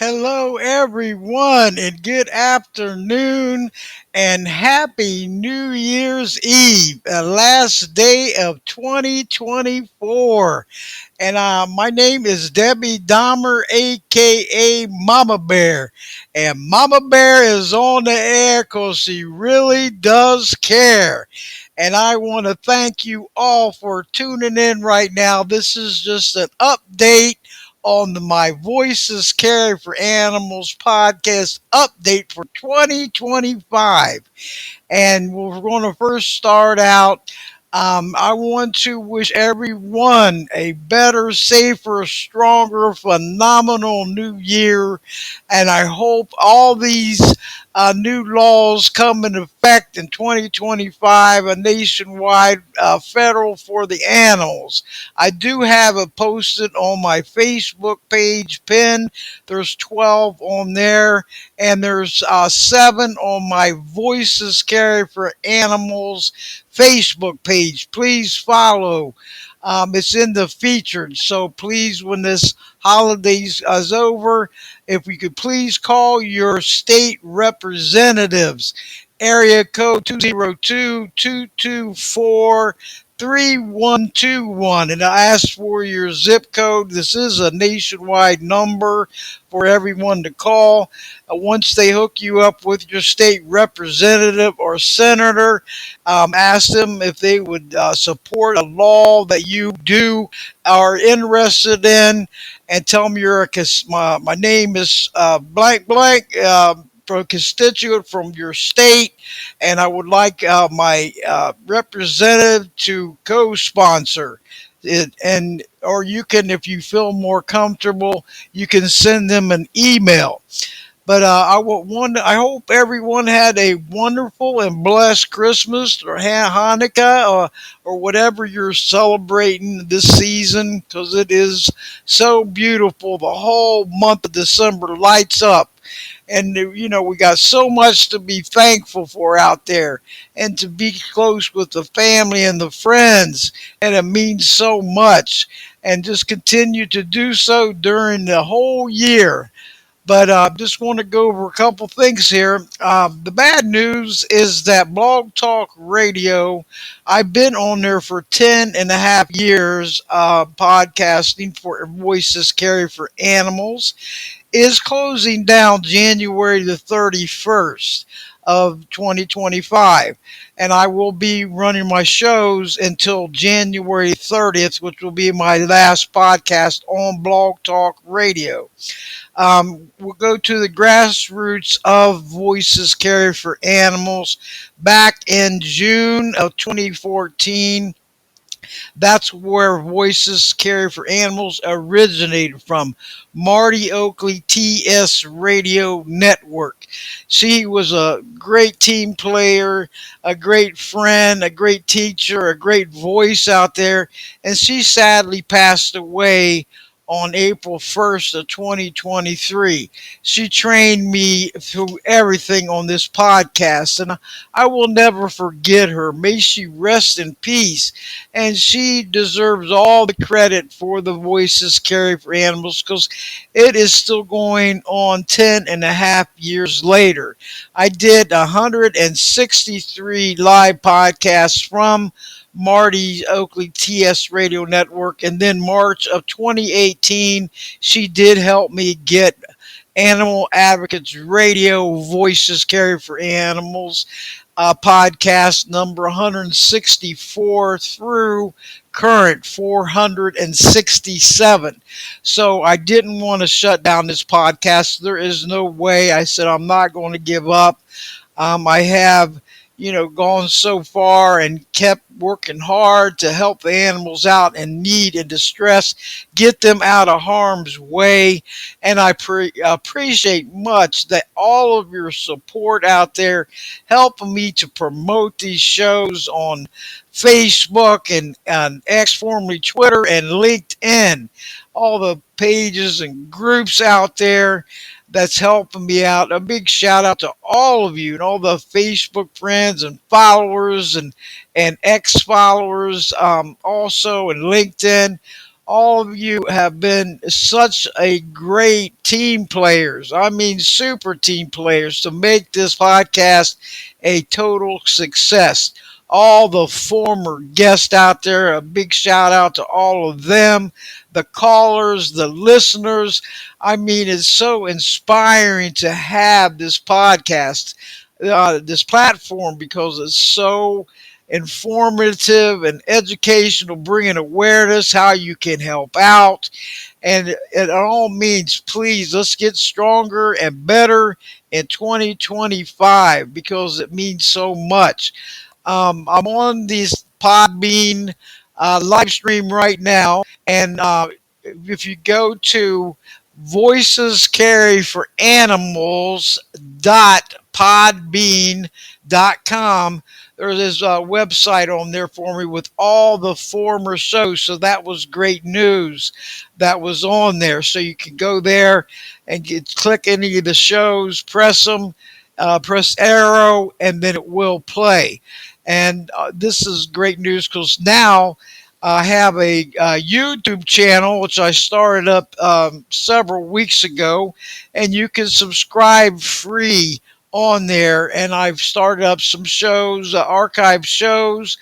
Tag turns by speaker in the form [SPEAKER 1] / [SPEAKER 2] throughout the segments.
[SPEAKER 1] Hello, everyone, and good afternoon, and happy New Year's Eve, last day of 2024. And my name is Debbie Dahmer, aka Mama Bear. And Mama Bear is on the air because she really does care. And I want to thank you all for tuning in right now. This is just an update on the My Voices Care for Animals podcast update for 2025. And we're going to first start out. I want to wish everyone a better, safer, stronger, phenomenal new year. And I hope all these new laws come into effect in 2025, a nationwide federal for the animals. I do have it posted on my Facebook page pin. There's 12 on there, and there's 7 on my Voices Care for Animals Facebook page. Please follow. It's in the featured. So please, when this holidays is over, if we could please call your state representatives. Area code 202-224-3121. And I ask for your zip code. This is a nationwide number for everyone to call. Once they hook you up with your state representative or senator, ask them if they would support a law that you do are interested in, and tell them my name is blank blank. For a constituent from your state, and I would like my representative to co-sponsor it, and or you can, if you feel more comfortable, you can send them an email. But I hope everyone had a wonderful and blessed Christmas or Hanukkah, or whatever you're celebrating this season, because it is so beautiful. The whole month of December lights up. And, we got so much to be thankful for out there, and to be close with the family and the friends. And it means so much. And just continue to do so during the whole year. But just want to go over a couple things here. The bad news is that Blog Talk Radio, I've been on there for 10 and a half years, podcasting for Voices Care for Animals, is closing down January the 31st of 2025. And I will be running my shows until January 30th, which will be my last podcast on Blog Talk Radio. We'll go to the grassroots of Voices Care for Animals. Back in June of 2014, that's where Voices Care for Animals originated from. Marty Oakley TS Radio Network. She was a great team player, a great friend, a great teacher, a great voice out there, and she sadly passed away on April 1st of 2023. She trained me through everything on this podcast, and I will never forget her. May she rest in peace. And she deserves all the credit for the Voices Care for Animals, because it is still going on 10 and a half years later. I did 163 live podcasts from Marty Oakley TS Radio Network. And then March of 2018, she did help me get Animal Advocates Radio Voices Care for Animals podcast number 164 through current 467. So I didn't want to shut down this podcast. There is no way. I said I'm not going to give up. I have gone so far and kept working hard to help the animals out in need and distress, get them out of harm's way. And I appreciate much that all of your support out there, helping me to promote these shows on Facebook and X, formerly Twitter, and LinkedIn. All the pages and groups out there that's helping me out. A big shout out to all of you and all the Facebook friends and followers and X followers, also, and LinkedIn. All of you have been such a great team players. I mean, super team players to make this podcast a total success. All the former guests out there, a big shout out to all of them, the callers, the listeners. I mean, it's so inspiring to have this podcast, this platform, because it's so informative and educational, bringing awareness how you can help out. And it all means, please, let's get stronger and better in 2025 because it means so much. I'm on this Podbean live stream right now, and if you go to Voices Carry for Animals .podbean.com, there's a website on there for me with all the former shows. So that was great news that was on there. So you can go there and click any of the shows, press them, press arrow, and then it will play. And this is great news because now I have a YouTube channel which I started up several weeks ago, and you can subscribe free on there. And I've started up some shows, archive shows,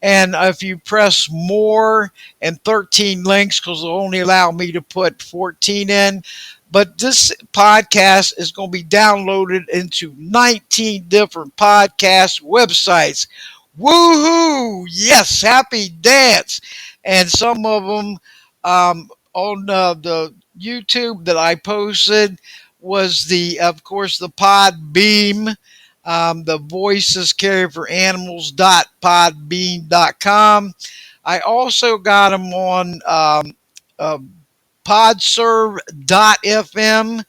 [SPEAKER 1] and if you press more and 13 links, because they'll only allow me to put 14 in, but this podcast is going to be downloaded into 19 different podcast websites. Woohoo! Yes, happy dance. And some of them on the YouTube that I posted was of course, the Podbeam, the Voices Carry for Animals .podbean.com. I also got them on uh, podserve.fm,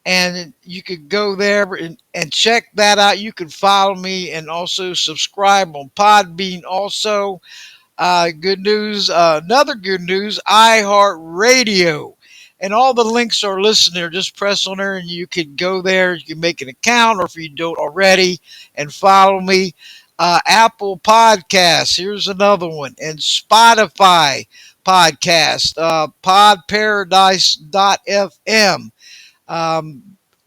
[SPEAKER 1] and you could go there and check that out. You can follow me and also subscribe on Podbean also. Good news, another good news, iHeartRadio. And all the links are listed there. Just press on there and you can go there. You can make an account, or if you don't already, and follow me. Apple Podcasts, here's another one. And Spotify Podcast, podparadise.fm,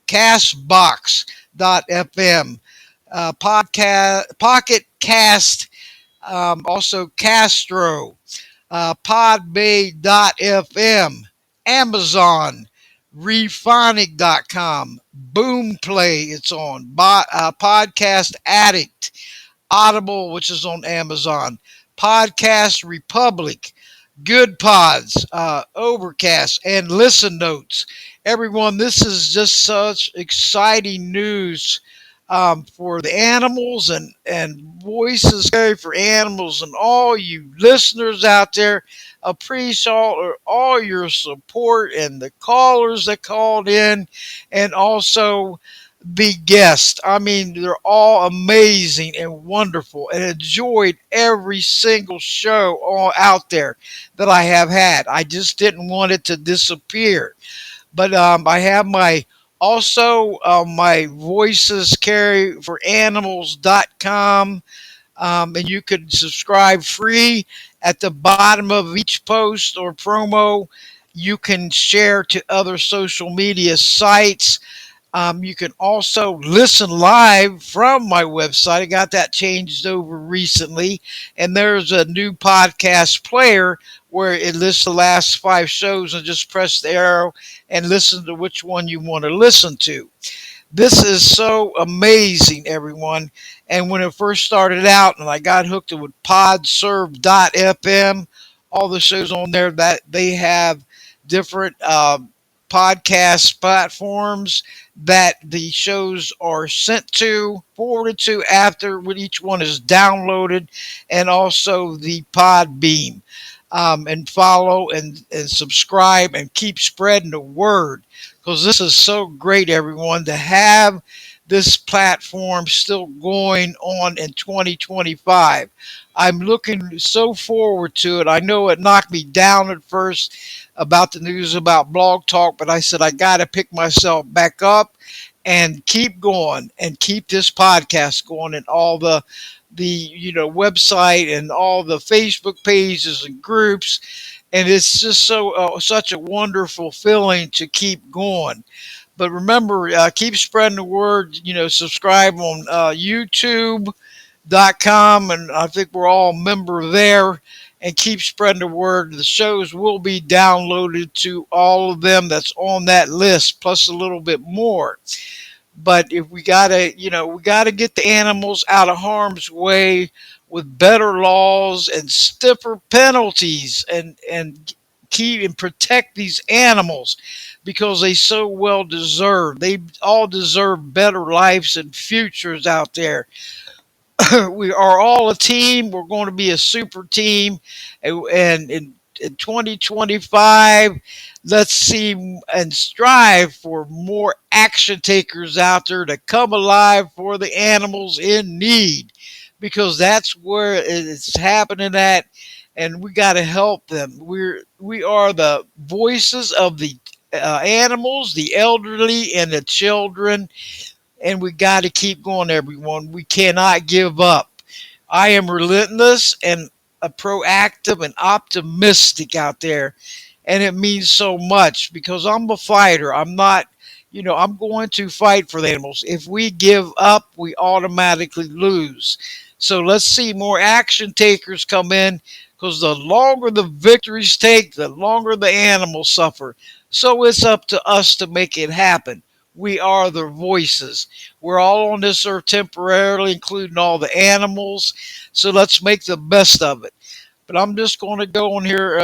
[SPEAKER 1] castbox.fm, Pocket Cast, also Castro, podbay.fm, Amazon, rephonic.com, Boomplay, it's on, Podcast Addict, Audible, which is on Amazon, Podcast Republic, Good Pods, Overcast, and Listen Notes. Everyone, this is just such exciting news for the animals and Voices Carry for Animals, and all you listeners out there. Appreciate all your support and the callers that called in, and also the guests. I mean, they're all amazing and wonderful, and enjoyed every single show all out there that I have had. I just didn't want it to disappear. But I have my Voices Carry for Animals.com, and you can subscribe free. At the bottom of each post or promo, you can share to other social media sites. You can also listen live from my website. I got that changed over recently, and there's a new podcast player where it lists the last 5 shows, and just press the arrow and listen to which one you want to listen to. This is so amazing, everyone. And when it first started out and I got hooked with podserve.fm, all the shows on there, that they have different podcast platforms that the shows are sent to, forwarded to after when each one is downloaded, and also the Podbeam. And follow and subscribe and keep spreading the word, because this is so great, everyone, to have this platform still going on in 2025. I'm looking so forward to it. I know it knocked me down at first about the news about Blog Talk, but I said I got to pick myself back up and keep going and keep this podcast going, and all the website and all the Facebook pages and groups. and it's just such a wonderful feeling to keep going. But remember, keep spreading the word. Subscribe on YouTube.com, and I think we're all a member there. And keep spreading the word. The shows will be downloaded to all of them that's on that list, plus a little bit more. But if we gotta get the animals out of harm's way with better laws and stiffer penalties, and keep and protect these animals because they so well deserve. They all deserve better lives and futures out there. We are all a team. We're going to be a super team, and in 2025, let's see and strive for more action takers out there to come alive for the animals in need, because that's where it's happening at, and we got to help them. We are the voices of the animals, the elderly, and the children, and we got to keep going, everyone. We cannot give up. I am relentless and proactive and optimistic out there, and it means so much because I'm a fighter. I'm not, I'm going to fight for the animals. If we give up, we automatically lose. So let's see more action takers come in, because the longer the victories take, the longer the animals suffer. So it's up to us to make it happen. We are the voices. We're all on this earth temporarily, including all the animals. So let's make the best of it. But I'm just going to go on here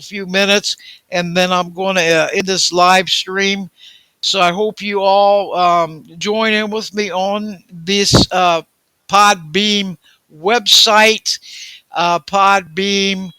[SPEAKER 1] few minutes, and then I'm going to end this live stream. So I hope you all join in with me on this Podbeam website, Podbeam,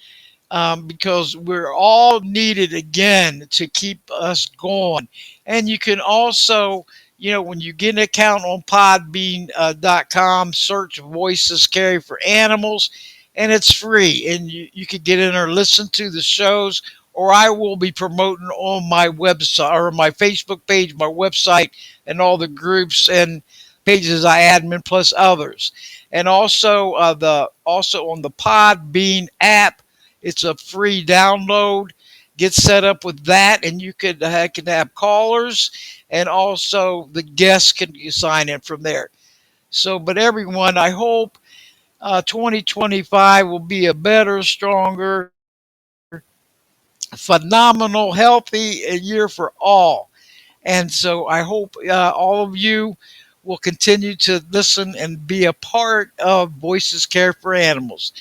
[SPEAKER 1] because we're all needed again to keep us going. And you can also, when you get an account on podbean.com, search Voices Carry for Animals, and it's free. And you can get in there, listen to the shows, or I will be promoting on my website or my Facebook page, my website, and all the groups and pages I admin plus others. And also on the Podbean app, it's a free download. Get set up with that, and you can have callers, and also the guests can sign in from there. So, but everyone, I hope 2025 will be a better, stronger, phenomenal, healthy year for all. And so I hope all of you will continue to listen and be a part of Voices Care for Animals.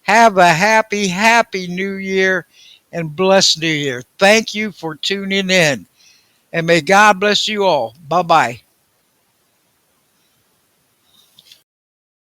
[SPEAKER 1] Have a happy, happy new year and blessed new year. Thank you for tuning in. And may God bless you all. Bye bye.